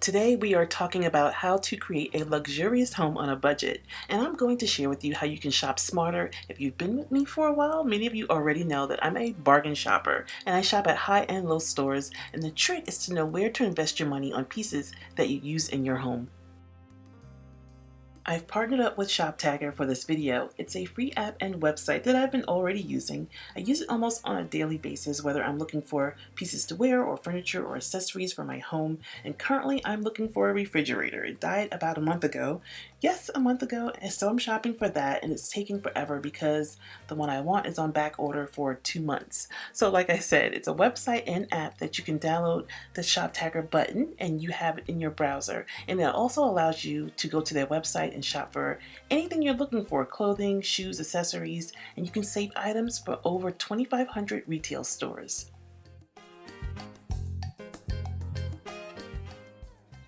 Today we are talking about how to create a luxurious home on a budget, and I'm going to share with you how you can shop smarter. If you've been with me for a while, many of you already know that I'm a bargain shopper and I shop at high and low stores, and the trick is to know where to invest your money on pieces that you use in your home. I've partnered up with ShopTagger for this video. It's a free app and website that I've been already using. I use it almost on a daily basis, whether I'm looking for pieces to wear or furniture or accessories for my home. And currently I'm looking for a refrigerator. It died about a month ago. Yes, a month ago, and so I'm shopping for that, and it's taking forever because the one I want is on back order for 2 months. So like I said, it's a website and app that you can download the ShopTagger button and you have it in your browser. And it also allows you to go to their website and shop for anything you're looking for: clothing, shoes, accessories, and you can save items for over 2,500 retail stores.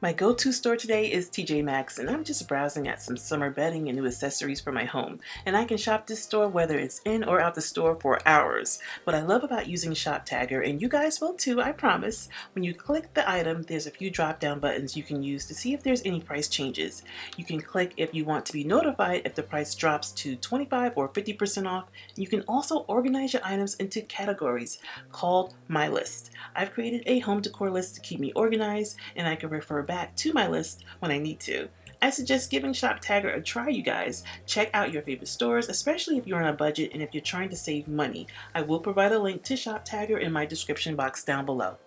My go-to store today is TJ Maxx, and I'm just browsing at some summer bedding and new accessories for my home. And I can shop this store whether it's in or out the store for hours. What I love about using ShopTagger, and you guys will too, I promise, when you click the item, there's a few drop-down buttons you can use to see if there's any price changes. You can click if you want to be notified if the price drops to 25 or 50% off. You can also organize your items into categories called My List. I've created a home decor list to keep me organized, and I can refer back to my list when I need to. I suggest giving ShopTagger a try, you guys. Check out your favorite stores, especially if you're on a budget and if you're trying to save money. I will provide a link to ShopTagger in my description box down below.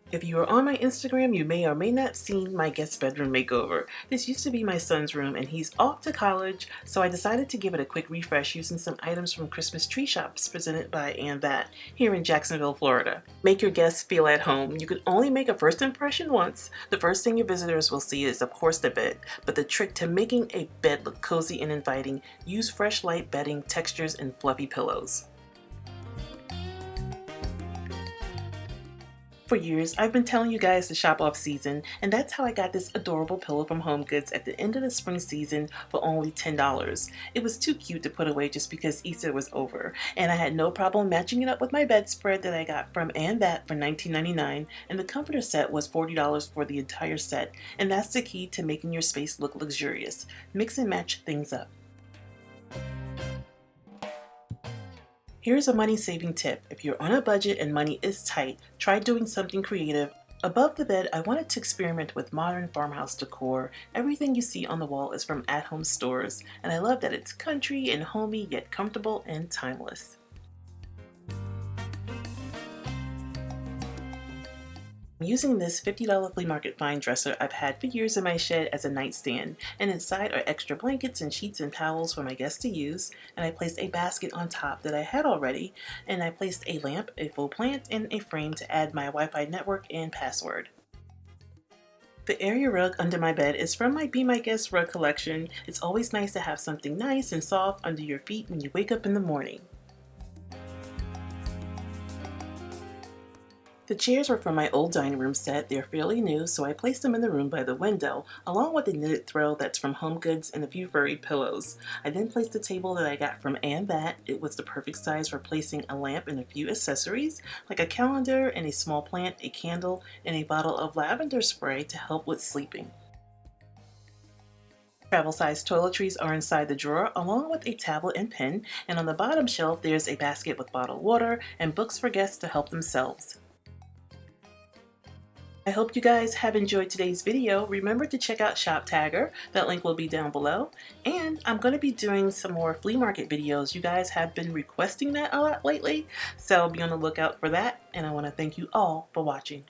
If you are on my Instagram, you may or may not seen my guest bedroom makeover. This used to be my son's room and he's off to college, so I decided to give it a quick refresh using some items from Christmas Tree Shops presented by And That here in Jacksonville, Florida. Make your guests feel at home. You can only make a first impression once. The first thing your visitors will see is, of course, the bed, but the trick to making a bed look cozy and inviting: use fresh light bedding, textures, and fluffy pillows. For years, I've been telling you guys to shop off season, and that's how I got this adorable pillow from HomeGoods at the end of the spring season for only $10. It was too cute to put away just because Easter was over, and I had no problem matching it up with my bedspread that I got from And That for $19.99, and the comforter set was $40 for the entire set, and that's the key to making your space look luxurious. Mix and match things up. Here's a money-saving tip. If you're on a budget and money is tight, try doing something creative. Above the bed, I wanted to experiment with modern farmhouse decor. Everything you see on the wall is from at-home stores, and I love that it's country and homey, yet comfortable and timeless. I'm using this $50 flea market find dresser I've had for years in my shed as a nightstand, and inside are extra blankets and sheets and towels for my guests to use, and I placed a basket on top that I had already, and I placed a lamp, a full plant, and a frame to add my Wi-Fi network and password. The area rug under my bed is from my Be My Guest rug collection. It's always nice to have something nice and soft under your feet when you wake up in the morning. The chairs were from my old dining room set. They're fairly new, so I placed them in the room by the window, along with a knitted throw that's from HomeGoods and a few furry pillows. I then placed the table that I got from And That. It was the perfect size for placing a lamp and a few accessories, like a calendar and a small plant, a candle, and a bottle of lavender spray to help with sleeping. Travel-sized toiletries are inside the drawer, along with a tablet and pen, and on the bottom shelf there's a basket with bottled water and books for guests to help themselves. I hope you guys have enjoyed today's video. Remember to check out ShopTagger. That link will be down below. And I'm going to be doing some more flea market videos. You guys have been requesting that a lot lately, so be on the lookout for that. And I want to thank you all for watching.